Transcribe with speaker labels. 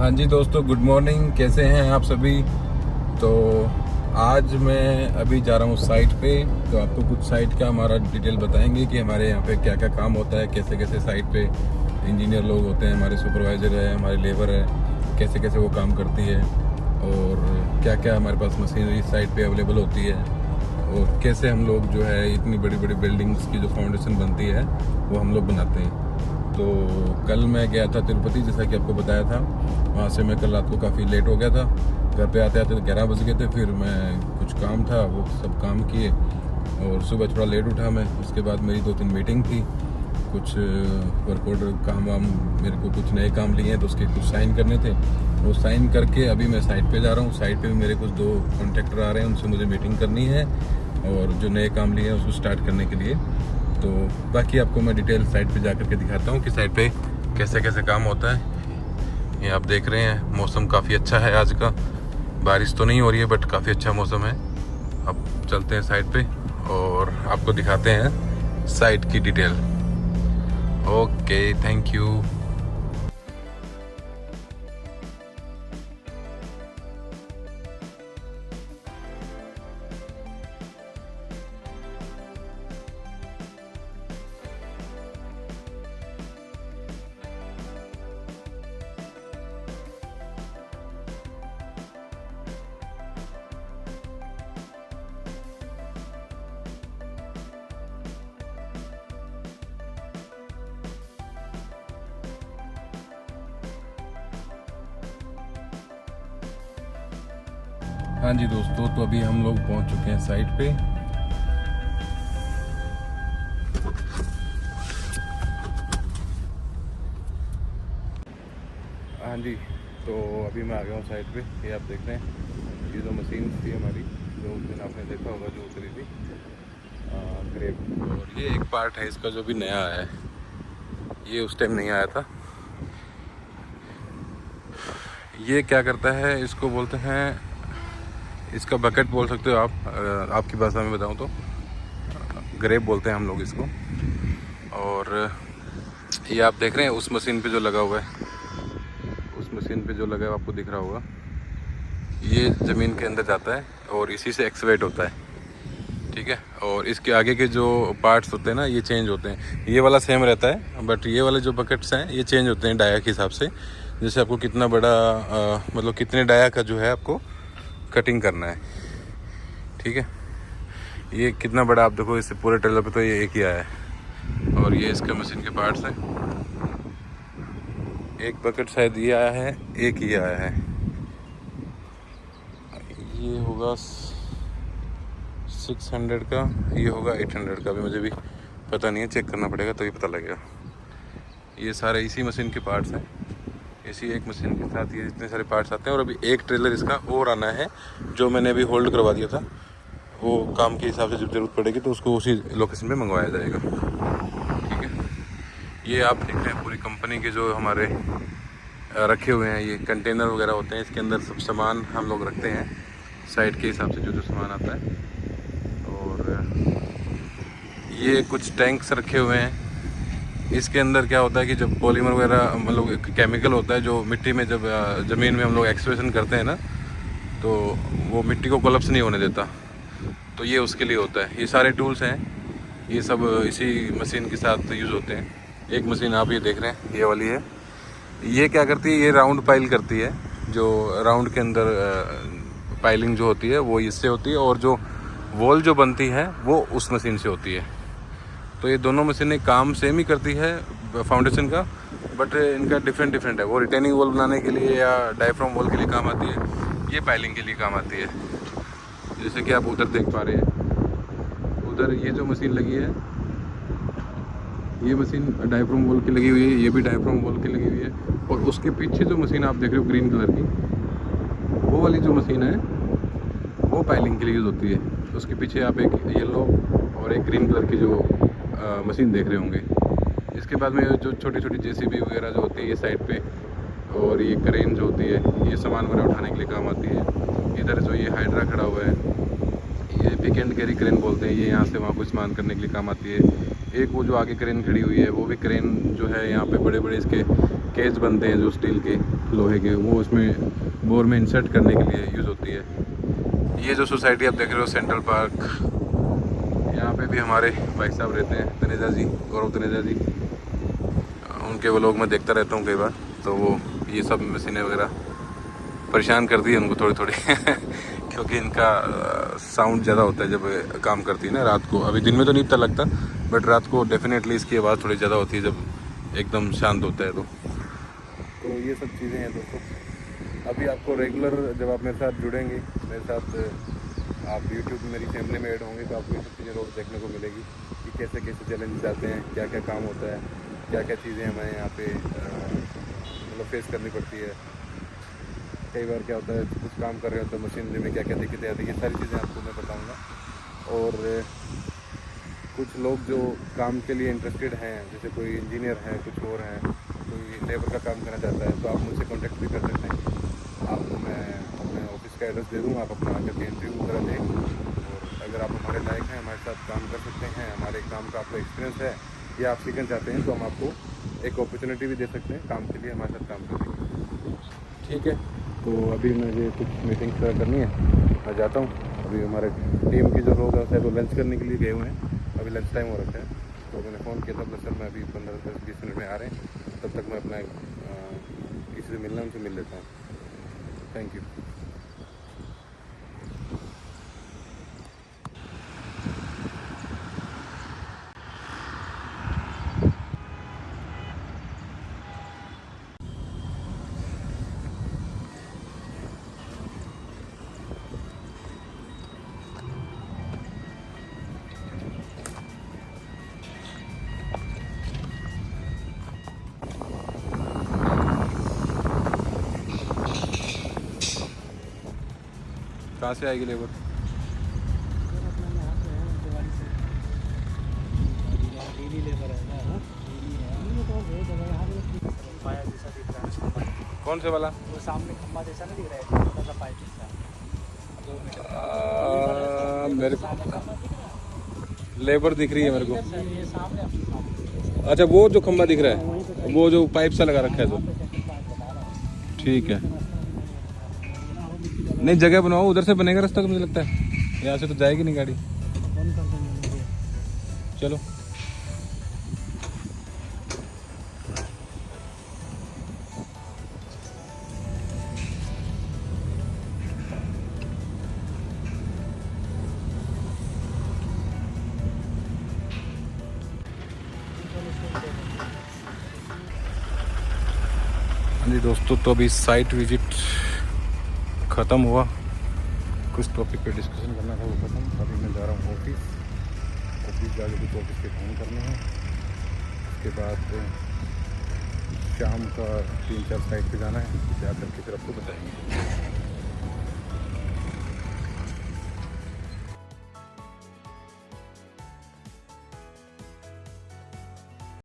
Speaker 1: हाँ जी दोस्तों, good morning. कैसे हैं आप सभी। तो आज मैं अभी जा रहा हूँ साइट पे। तो आपको कुछ साइट का हमारा डिटेल बताएंगे कि हमारे यहाँ पे क्या क्या काम होता है, कैसे कैसे साइट पे इंजीनियर लोग होते हैं, हमारे सुपरवाइज़र है, हमारे लेबर है, कैसे कैसे वो काम करती है और क्या क्या हमारे पास मशीनरी साइट पे अवेलेबल होती है और कैसे हम लोग जो है इतनी बड़ी बड़ी बिल्डिंग्स की जो फाउंडेशन बनती है वो हम लोग बनाते हैं। तो कल मैं गया था तिरुपति, जैसा कि आपको बताया था। वहाँ से मैं कल रात को काफ़ी लेट हो गया था। घर पे आते आते 11 बज गए थे। फिर मैं कुछ काम था वो सब काम किए और सुबह थोड़ा लेट उठा मैं। उसके बाद मेरी 2-3 मीटिंग थी, कुछ वर्क ऑर्डर काम वाम, मेरे को कुछ नए काम लिए हैं तो उसके कुछ साइन करने थे। वो साइन करके अभी मैं साइट पे जा रहा हूँ। साइट पे भी मेरे कुछ 2 कॉन्ट्रैक्टर आ रहे हैं, उनसे मुझे मीटिंग करनी है और जो नए काम लिए हैं उसको स्टार्ट करने के लिए। तो बाकी आपको मैं डिटेल साइट पे जा करके दिखाता हूँ कि साइट पे कैसे कैसे काम होता है। ये आप देख रहे हैं, मौसम काफ़ी अच्छा है आज का। बारिश तो नहीं हो रही है बट काफ़ी अच्छा मौसम है। अब चलते हैं साइट पे और आपको दिखाते हैं साइट की डिटेल। Okay, thank you. हाँ जी दोस्तों, तो अभी हम लोग पहुंच चुके हैं साइट पे। हाँ जी, तो अभी मैं आ गया हूँ साइट पे। ये आप देख रहे हैं, ये जो मशीन थी हमारी, जो उस दिन आपने देखा होगा जो उतरी थी ग्रेप। और ये एक पार्ट है इसका जो भी नया आया है, ये उस टाइम नहीं आया था। ये क्या करता है, इसको बोलते हैं, इसका बकेट बोल सकते हो आप, आपकी भाषा में बताऊं तो ग्रेप बोलते हैं हम लोग इसको। और ये आप देख रहे हैं उस मशीन पे जो लगा हुआ है, उस मशीन पे जो लगा है आपको दिख रहा होगा, ये ज़मीन के अंदर जाता है और इसी से एक्सवेट होता है। ठीक है, और इसके आगे के जो पार्ट्स होते हैं ना, ये चेंज होते हैं। ये वाला सेम रहता है बट ये वाले जो बकेट्स हैं ये चेंज होते हैं डाया के हिसाब से। जैसे आपको कितना बड़ा मतलब कितने डाया का जो है आपको कटिंग करना है। ठीक है, ये कितना बड़ा आप देखो, इससे पूरे ट्रेलर पे तो ये एक ही आया है। और ये इसके मशीन के पार्ट्स हैं। एक बकेट शायद ये आया है, एक ये आया है। ये होगा 600 का, ये होगा 800 का। अभी मुझे भी पता नहीं है, चेक करना पड़ेगा तभी पता लगेगा। ये सारे इसी मशीन के पार्ट्स हैं। इसी एक मशीन के साथ ये इतने सारे पार्ट्स आते हैं। और अभी एक ट्रेलर इसका और आना है, जो मैंने अभी होल्ड करवा दिया था। वो काम के हिसाब से जब ज़रूरत पड़ेगी तो उसको उसी लोकेशन पे मंगवाया जाएगा। ठीक है, ये आप देख रहे हैं पूरी कंपनी के जो हमारे रखे हुए हैं, ये कंटेनर वगैरह होते हैं। इसके अंदर सब सामान हम लोग रखते हैं साइट के हिसाब से, जो जो सामान आता है। और ये कुछ टैंक्स रखे हुए हैं। इसके अंदर क्या होता है कि जब पॉलीमर वगैरह मतलब केमिकल होता है जो मिट्टी में, जब ज़मीन में हम लोग एक्सट्रैक्शन करते हैं ना, तो वो मिट्टी को कोलैप्स नहीं होने देता। तो ये उसके लिए होता है। ये सारे टूल्स हैं, ये सब इसी मशीन के साथ यूज़ होते हैं। एक मशीन आप ये देख रहे हैं, ये वाली है। ये क्या करती है, ये राउंड पाइल करती है। जो राउंड के अंदर पाइलिंग जो होती है वो इससे होती है, और जो वॉल जो बनती है वो उस मशीन से होती है। तो ये दोनों मशीनें काम सेम ही करती है फाउंडेशन का, बट इनका डिफरेंट है। वो रिटेनिंग वॉल बनाने के लिए या डायफ्राम वॉल के लिए काम आती है, ये पाइलिंग के लिए काम आती है। जैसे कि आप उधर देख पा रहे हैं, उधर ये जो मशीन लगी है, ये मशीन डायफ्राम वॉल की लगी हुई है, ये भी डायफ्राम वॉल की लगी हुई है। और उसके पीछे जो मशीन आप देख रहे हो ग्रीन कलर की, वो वाली जो मशीन है वो पाइलिंग के लिए यूज़ होती है। उसके पीछे आप एक येलो और एक ग्रीन कलर की जो मशीन देख रहे होंगे। इसके बाद में जो छोटी छोटी जेसीबी वगैरह जो होती है ये साइड पे, और ये क्रेन जो होती है ये सामान वगैरह उठाने के लिए काम आती है। इधर जो ये हाइड्रा खड़ा हुआ है, ये पिक एंड कैरी क्रेन बोलते हैं। ये यहाँ से वहाँ कुछ सामान करने के लिए काम आती है। एक वो जो आगे क्रेन खड़ी हुई है, वो भी क्रेन जो है यहाँ पे बड़े बड़े इसके केज बनते हैं जो स्टील के, लोहे के, वो उसमें बोर में इंसर्ट करने के लिए यूज़ होती है। ये जो सोसाइटी आप देख रहे हो सेंट्रल पार्क, यहाँ पे भी हमारे भाई साहब रहते हैं, तनेजा जी, गौरव तनेजा जी। उनके व्लॉग में देखता रहता हूँ कई बार, तो वो ये सब मशीनें वगैरह परेशान करती है उनको थोड़ी थोड़ी क्योंकि इनका साउंड ज़्यादा होता है जब काम करती है ना रात को। अभी दिन में तो नहीं इतना लगता, बट रात को डेफिनेटली इसकी आवाज़ थोड़ी ज़्यादा होती है जब एकदम शांत होता है तो ये सब चीज़ें हैं दोस्तों। अभी आपको रेगुलर जब आप मेरे साथ जुड़ेंगे, मेरे साथ आप यूट्यूब में मेरी फैमिली में ऐड होंगे, तो आपको ये सब चीज़ें रोज़ देखने को मिलेगी कि कैसे कैसे चैलेंजेस आते हैं, क्या क्या काम होता है, क्या क्या चीज़ें हमें यहाँ पे मतलब फेस करनी पड़ती है। कई बार क्या होता है, कुछ काम कर रहे हो तो मशीनरी में क्या क्या दिक्कतें आती है, ये सारी चीज़ें आपको मैं बताऊँगा। और कुछ लोग जो काम के लिए इंटरेस्टेड हैं, जैसे कोई इंजीनियर हैं, कुछ और हैं, कोई लेबर का काम करना चाहता है, तो आप मुझसे कांटेक्ट भी कर सकते हैं। आपको मैं अपने ऑफिस का एड्रेस दे दूँगा, आप अपना आकर के इंटरव्यू वगैरह दें, और अगर आप हमारे लायक हैं, हमारे साथ काम कर सकते हैं, हमारे काम का आपको एक्सपीरियंस है या आप सीखना चाहते हैं, तो हम आपको एक अपॉर्चुनिटी भी दे सकते हैं काम के लिए हमारे साथ काम करने की। ठीक है, तो अभी मुझे कुछ मीटिंग करनी है, मैं जाता हूँ। अभी हमारे टीम की जो लोग हैं वो लंच करने के लिए गए हुए हैं, अभी लंच टाइम हो रखा है, तो मैंने फ़ोन किया था तो सर मैं अभी 15-20 मिनट में आ रहे हैं, तब तक मैं अपना किसी से मिलना उनसे मिल लेता हूँ। Thank you. कहाँ से आएगी लेबर? कौन से वाला?
Speaker 2: वो सामने खंबा जैसा नहीं दिख रहा है, छोटा सा पाइप जैसा, 2 मीटर
Speaker 1: मेरे लेबर दिख रही है मेरे को।
Speaker 2: ये सामने।
Speaker 1: अच्छा, वो जो खंबा दिख रहा है, वो जो पाइप सा लगा रखा है जो, ठीक है। नहीं, जगह बनवाओ, उधर से बनेगा रास्ता, तो मुझे लगता है यहाँ से तो जाएगी नहीं गाड़ी। चलो जी दोस्तों, तो अभी साइट विजिट ख़त्म हुआ, कुछ टॉपिक पे डिस्कशन करना था वो ख़त्म। अभी मैं जा रहा हूँ ऑफिस जाके कुछ ऑफिस के काम करने हैं, उसके बाद शाम का 3-4 साइट पे जाना है, जाकर के फिर आपको बताएंगे।